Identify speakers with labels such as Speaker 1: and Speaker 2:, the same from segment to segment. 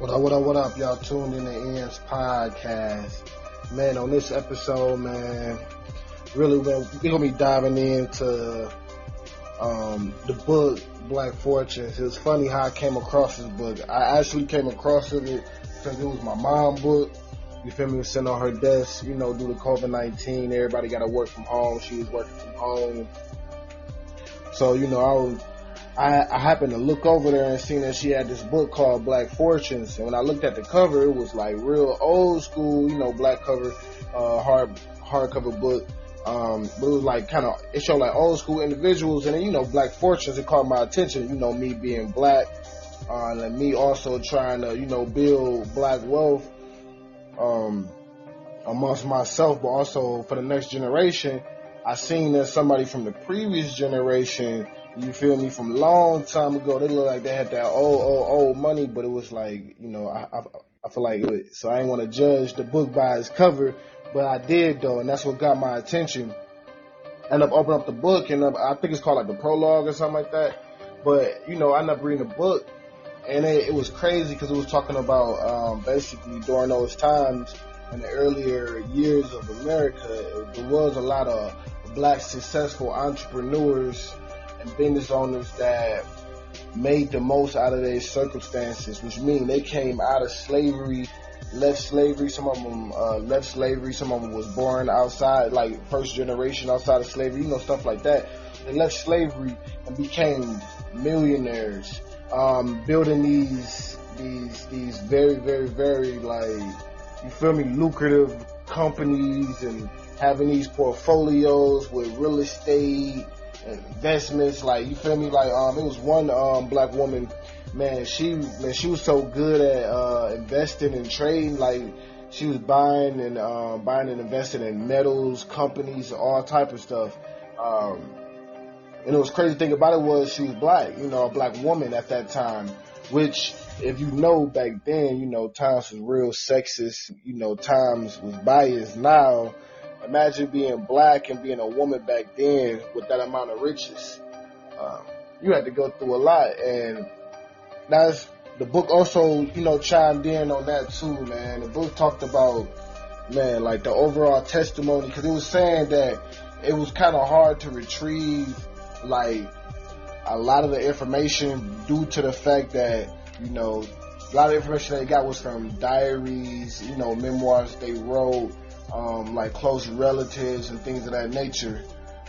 Speaker 1: What up? Y'all tuned in to Ian's podcast. Man, on this episode, man, really we're gonna be diving into the book Black Fortunes. It was funny how I came across this book. I actually came across it because it was my mom's book. You feel me? It was sitting on her desk, due to COVID-19. Everybody got to work from home. She was working from home. So, I happened to look over there and seen that she had this book called Black Fortunes. And when I looked at the cover, it was like real old school, black cover, hardcover book. But it was like it showed like old school individuals. And then, Black Fortunes, it caught my attention, me being black, and me also trying to, build black wealth, amongst myself, but also for the next generation. I seen that somebody from the previous generation, you feel me, from a long time ago, they look like they had that old money, but it was like, I feel like it. So I didn't want to judge the book by its cover, but I did though, and that's what got my attention. Ended up opening up the book, and I think it's called like the prologue or something like that. But I ended up reading the book, and it was crazy because it was talking about basically during those times in the earlier years of America, there was a lot of black successful entrepreneurs and business owners that made the most out of their circumstances, which means they came out of slavery, left slavery. Some of them left slavery. Some of them was born outside, like first generation outside of slavery, stuff like that. They left slavery and became millionaires, building these very, very, very, like, you feel me, lucrative companies and having these portfolios with real estate, investments, like, you feel me, like, it was one black woman, man, she was so good at investing and trading, like, she was buying and investing in metals, companies, all type of stuff. And it was crazy thing about it was she was black, a black woman at that time, which, if you know, back then, times was real sexist, times was biased. Now, imagine being black and being a woman back then with that amount of riches. You had to go through a lot, and that's the book also, chimed in on that too, man. The book talked about, man, like the overall testimony, because it was saying that it was kind of hard to retrieve, like, a lot of the information due to the fact that, a lot of information they got was from diaries, memoirs they wrote, like close relatives and things of that nature.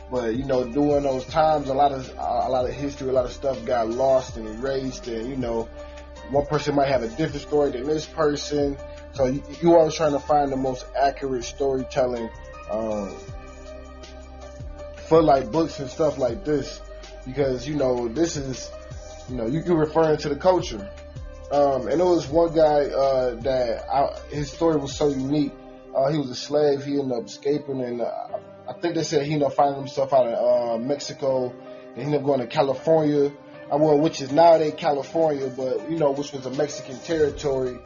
Speaker 1: But, during those times, a lot of history, a lot of stuff got lost and erased, and, one person might have a different story than this person. So you always trying to find the most accurate storytelling, for like books and stuff like this, because, this is, you're referring to the culture. And there was one guy his story was so unique. He was a slave. He ended up escaping, and I think they said he ended up finding himself out of Mexico. And he ended up going to California, which is nowadays California, but which was a Mexican territory.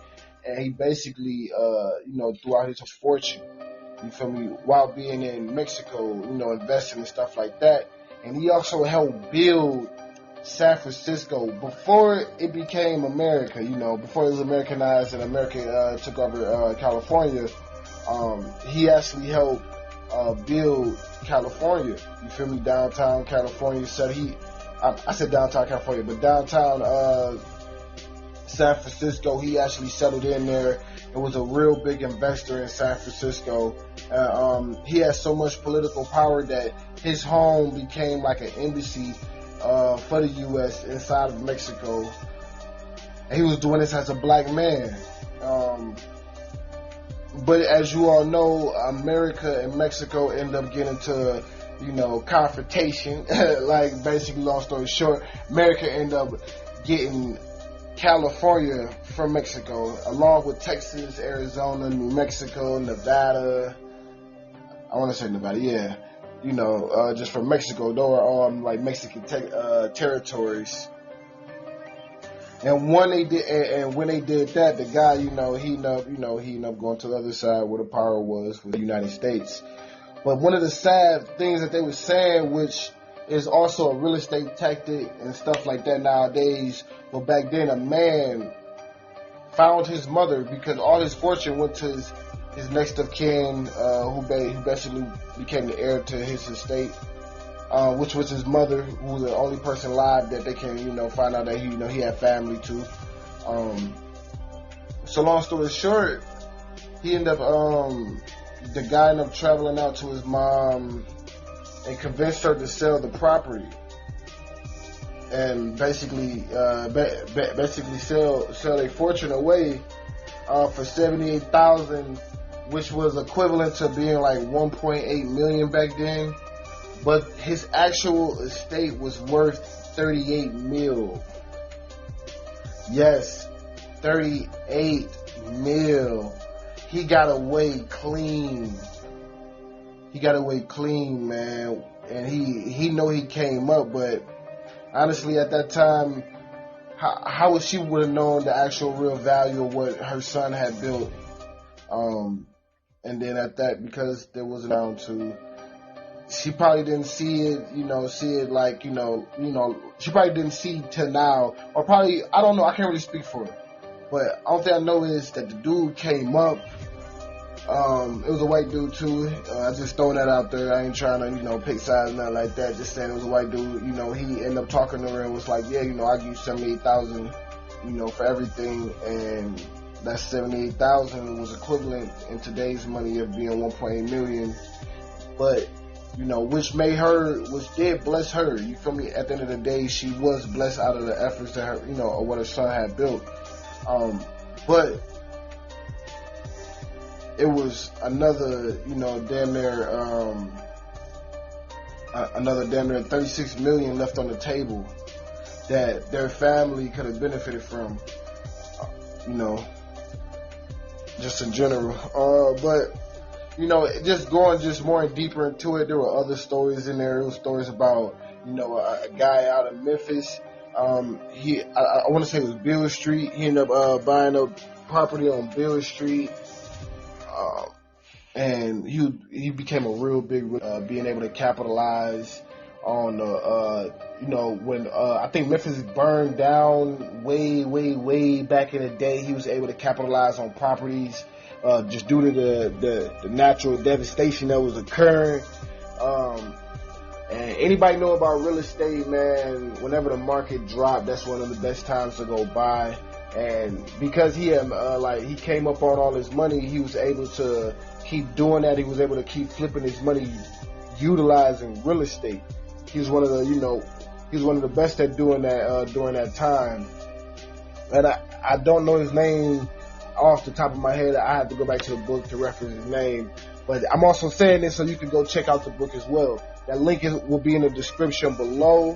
Speaker 1: And he basically, threw out his fortune. You feel me? While being in Mexico, investing and stuff like that. And he also helped build San Francisco before it became America, before it was Americanized and America took over California. He actually helped build California. You feel me? Downtown California. So I said downtown California, but downtown San Francisco, he actually settled in there. It was a real big investor in San Francisco. He had so much political power that his home became like an embassy for the U.S. inside of Mexico. And he was doing this as a black man. But as you all know, America and Mexico end up getting to, confrontation. Like, basically, long story short, America ended up getting California from Mexico, along with Texas, Arizona, New Mexico, Nevada. I want to say Nevada, yeah. Just from Mexico, they were all like Mexican territories. And when they did that, the guy, he ended up going to the other side where the power was with the United States. But one of the sad things that they were saying, which is also a real estate tactic and stuff like that nowadays, but back then a man found his mother, because all his fortune went to his next of kin, who basically became the heir to his estate, which was his mother, who was the only person alive that they can, find out that he had family too. So long story short, he ended up, the guy ended up traveling out to his mom and convinced her to sell the property and basically sell a fortune away for $78,000, which was equivalent to being like 1.8 million back then. But his actual estate was worth 38 mil. Yes, 38 mil. He got away clean. Man. And he know he came up, but honestly, at that time, how would she would have known the actual real value of what her son had built? And then at that, because there was around to, she probably didn't see it, like, she probably didn't see till now, or probably, I don't know, I can't really speak for her. But all thing I know is that the dude came up. It was a white dude too. I just throwing that out there. I ain't trying to, pick sides, nothing like that. Just saying it was a white dude. He ended up talking to her and was like, yeah, I give you $78,000, for everything. And that $78,000 was equivalent in today's money of being 1.8 million. But, which did bless her. You feel me? At the end of the day, she was blessed out of the efforts that her, of what her son had built. But it was another, damn near, another damn near 36 million left on the table that their family could have benefited from, just in general. But, just going more deeper into it, there were other stories in there. There were stories about, a guy out of Memphis. I want to say it was Beale Street. He ended up buying a property on Beale Street. And he became a real big, being able to capitalize on when I think Memphis burned down way back in the day. He was able to capitalize on properties just due to the natural devastation that was occurring. And anybody know about real estate, man, whenever the market dropped, that's one of the best times to go buy. And because he had, he came up on all his money, he was able to keep doing that. He was able to keep flipping his money, utilizing real estate. He was one of the best at doing that during that time. And I don't know his name off the top of my head. I have to go back to the book to reference his name. But I'm also saying this so you can go check out the book as well. That link will be in the description below,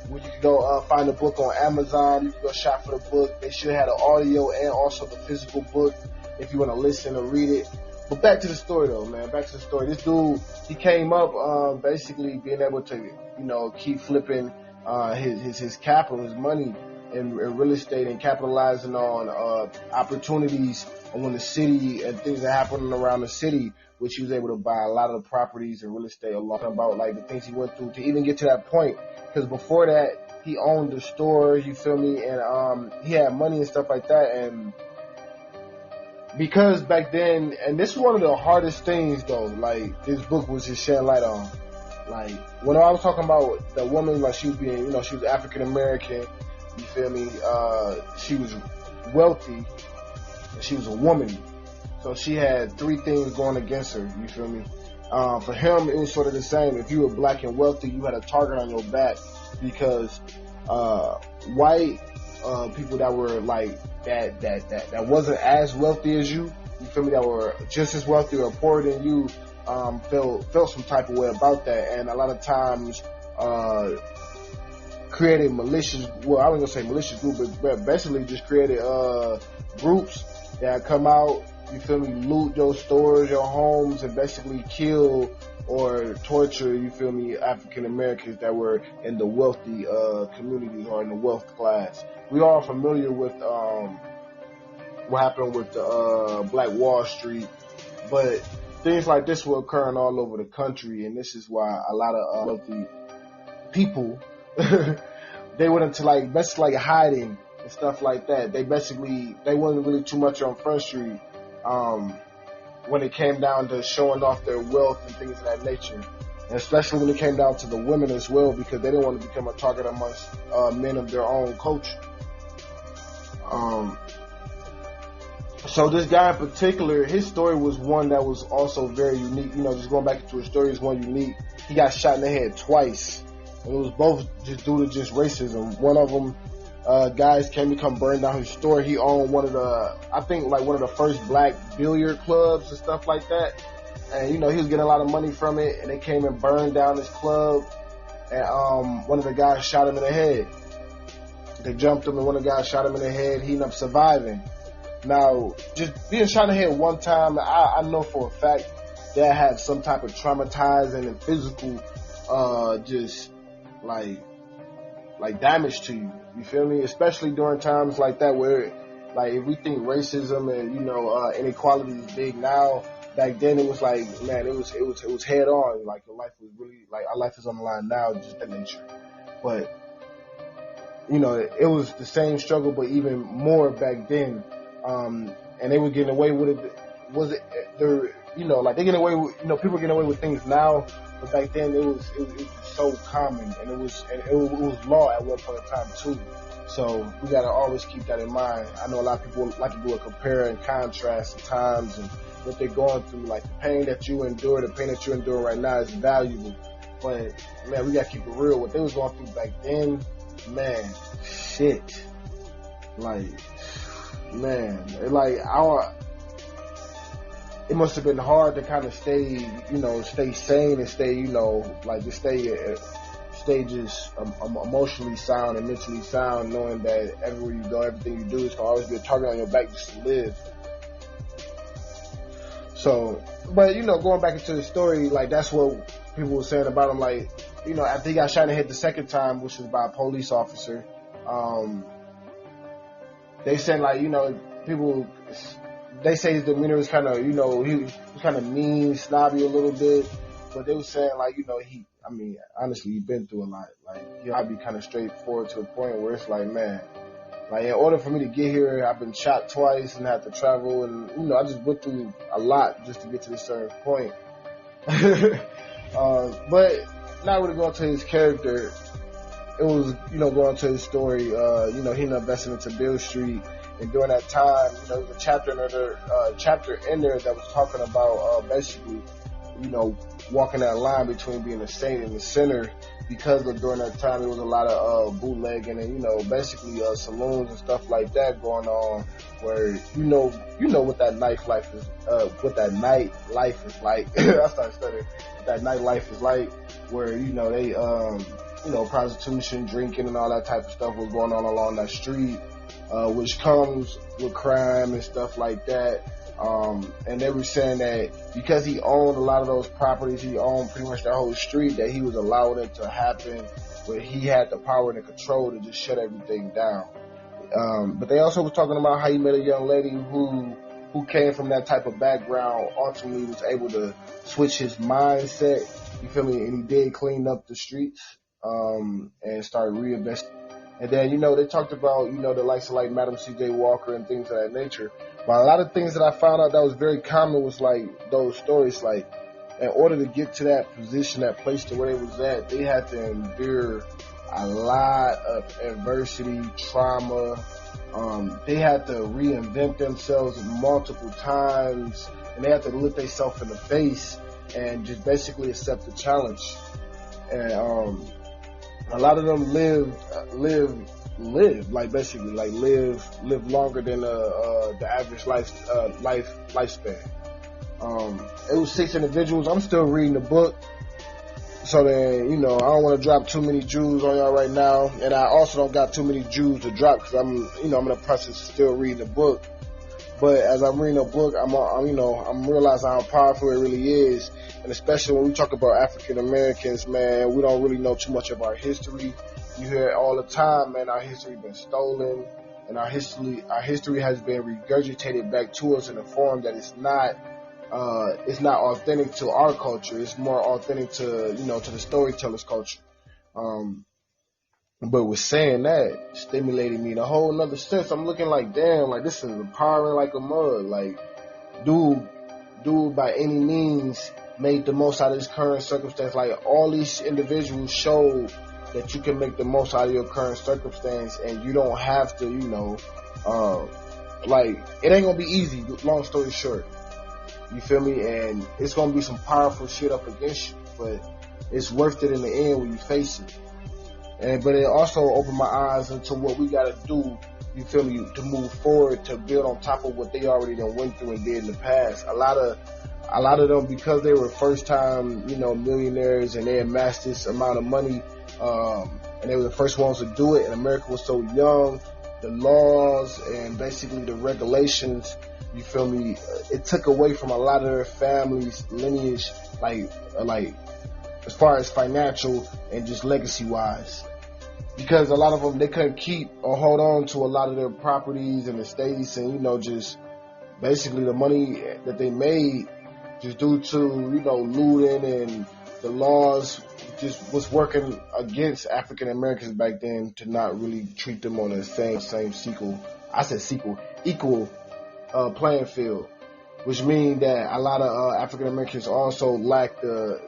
Speaker 1: where you can go find the book on Amazon. You can go shop for the book. They should have the audio and also the physical book if you want to listen or read it. But back to the story though, man. Back to the story. This dude, he came up basically being able to, keep flipping his capital, his money in real estate, and capitalizing on opportunities on the city and things that happening around the city, which he was able to buy a lot of the properties and real estate along about like the things he went through to even get to that point. Because before that, he owned the store, you feel me, and he had money and stuff like that. And because back then, and this is one of the hardest things though, like this book was just shedding light on. Like when I was talking about the woman, like she was being, she was African American, you feel me, she was wealthy, and she was a woman. So she had three things going against her, you feel me? For him, it was sort of the same. If you were black and wealthy, you had a target on your back because white people that were like that wasn't as wealthy as you feel me, that were just as wealthy or poorer than you, felt some type of way about that, and a lot of times created malicious. Well, I wasn't gonna say malicious group, but basically just created groups that come out. You feel me? Loot your stores, your homes, and basically kill or torture, you feel me, African Americans that were in the wealthy communities or in the wealth class. We are familiar with what happened with the Black Wall Street, but things like this were occurring all over the country, and this is why a lot of wealthy people they went into basically hiding and stuff like that. They wasn't really too much on Front Street when it came down to showing off their wealth and things of that nature. And especially when it came down to the women as well, because they didn't want to become a target amongst men of their own culture. So this guy in particular, his story was one that was also very unique. Just going back into his story is one unique. He got shot in the head twice. And it was both just due to just racism. One of them, guys came to come burn down his store. He owned one of the first black billiard clubs and stuff like that. And, he was getting a lot of money from it. And they came and burned down his club. And one of the guys shot him in the head. They jumped him and one of the guys shot him in the head. He ended up surviving. Now, just being shot in the head one time, I know for a fact that had some type of traumatizing and physical, just like damage to you. You feel me? Especially during times like that where, like, if we think racism and inequality is big now, back then it was like, man, it was head on. Like, your life was really, like, our life is on the line now, just that nature. But it was the same struggle, but even more back then. And they were getting away with it. They getting away with, people getting away with things now, but back then it was so common, and it was law at one point in time too. So we gotta always keep that in mind. I know a lot of people like to do a compare and contrast at times and what they're going through. Like, the pain that you endure, the pain that you're enduring right now is valuable. But man, we gotta keep it real. What they was going through back then, man, shit. Like, man, it must have been hard to kind of stay sane and stay just emotionally sound and mentally sound, knowing that everywhere you go, everything you do is going to always be a target on your back just to live. So, but going back into the story, like, that's what people were saying about him. Like, after he got shot in the head the second time, which was by a police officer, they said, like, people, they say his demeanor was kind of, he was kind of mean, snobby a little bit, but they were saying, like, honestly, you've been through a lot. Like, I'd be kind of straightforward to the point where it's like, man, like, in order for me to get here, I've been shot twice and had to travel, and, I just went through a lot just to get to this certain point. But not really going to his character. It was, going to his story, he ended up investing into Bill Street. And during that time, there was a chapter in there that was talking about, basically, walking that line between being a saint and a sinner, because during that time there was a lot of bootlegging and, basically, saloons and stuff like that going on, where, what that nightlife is, what that nightlife is like. I started studying what that nightlife is like, where, they, prostitution, drinking, and all that type of stuff was going on along that street, which comes with crime and stuff like that. And they were saying that because he owned a lot of those properties, he owned pretty much that whole street, that he was allowing it to happen, where he had the power and the control to just shut everything down. But they also were talking about how he met a young lady who came from that type of background, ultimately was able to switch his mindset, you feel me, and he did clean up the streets, and started reinvesting. And then, they talked about, the likes of like Madam C.J. Walker and things of that nature. But a lot of things that I found out that was very common was like those stories, like, in order to get to that position, that place to where they was at, they had to endure a lot of adversity, trauma. They had to reinvent themselves multiple times, and they had to look themselves in the face and just basically accept the challenge. And a lot of them live like basically like live longer than the average lifespan. It was 6 individuals. I'm still reading the book, so then I don't want to drop too many jewels on y'all right now, and I also don't got too many jewels to drop because I'm in the process of still reading the book. But as I'm reading the book, I'm realizing how powerful it really is, and especially when we talk about African Americans, man, we don't really know too much of our history. You hear it all the time, man. Our history has been stolen, and our history has been regurgitated back to us in a form that it's not authentic to our culture. It's more authentic to to the storyteller's culture. But with saying that, stimulated me in a whole nother sense. I'm looking like, damn, like this is empowering like a mug. Like, dude, by any means made the most out of his current circumstance. Like, all these individuals showed that you can make the most out of your current circumstance, and you don't have to, like, it ain't gonna be easy. Long story short, you feel me? And it's gonna be some powerful shit up against you, but it's worth it in the end when you face it. But it also opened my eyes into what we gotta do, you feel me, to move forward, to build on top of what they already done went through and did in the past. A lot of them, because they were first time, millionaires, and they amassed this amount of money, and they were the first ones to do it, and America was so young, the laws and basically the regulations, you feel me, it took away from a lot of their families' lineage, like as far as financial and just legacy wise. Because a lot of them, they couldn't keep or hold on to a lot of their properties and estates, and just basically the money that they made, just due to looting, and the laws just was working against African Americans back then to not really treat them on the same equal playing field, which means that a lot of African Americans also lack the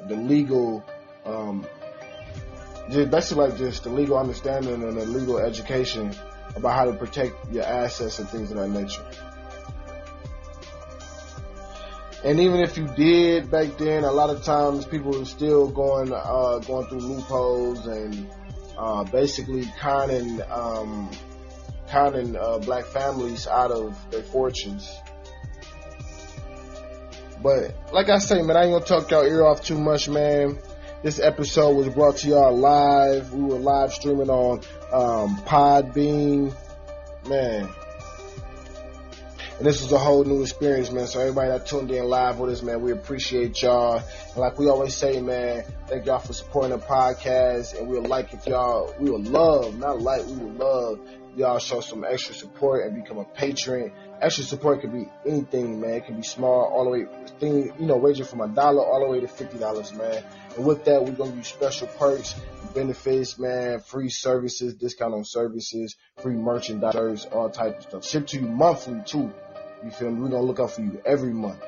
Speaker 1: legal, just the legal understanding and the legal education about how to protect your assets and things of that nature. And even if you did back then, a lot of times people were still going through loopholes and basically conning black families out of their fortunes. But like I say, man, I ain't gonna talk y'all ear off too much, man. This episode was brought to y'all live. We were live streaming on Podbean, man. And this was a whole new experience, man. So everybody that tuned in live with us, man, we appreciate y'all. And like we always say, man, thank y'all for supporting the podcast. And we would love, if y'all show some extra support and become a patron. Extra support could be anything, man. It can be small, all the way, ranging from $1 all the way to $50, man. And with that, we're going to give you special perks, benefits, man, free services, discount on services, free merchandise, all types of stuff. Shipped to you monthly, too. You feel me? We're going to look out for you every month.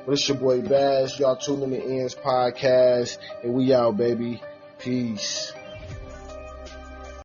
Speaker 1: But it's your boy Baz. Y'all tuning in the Ends Podcast. And we out, baby. Peace.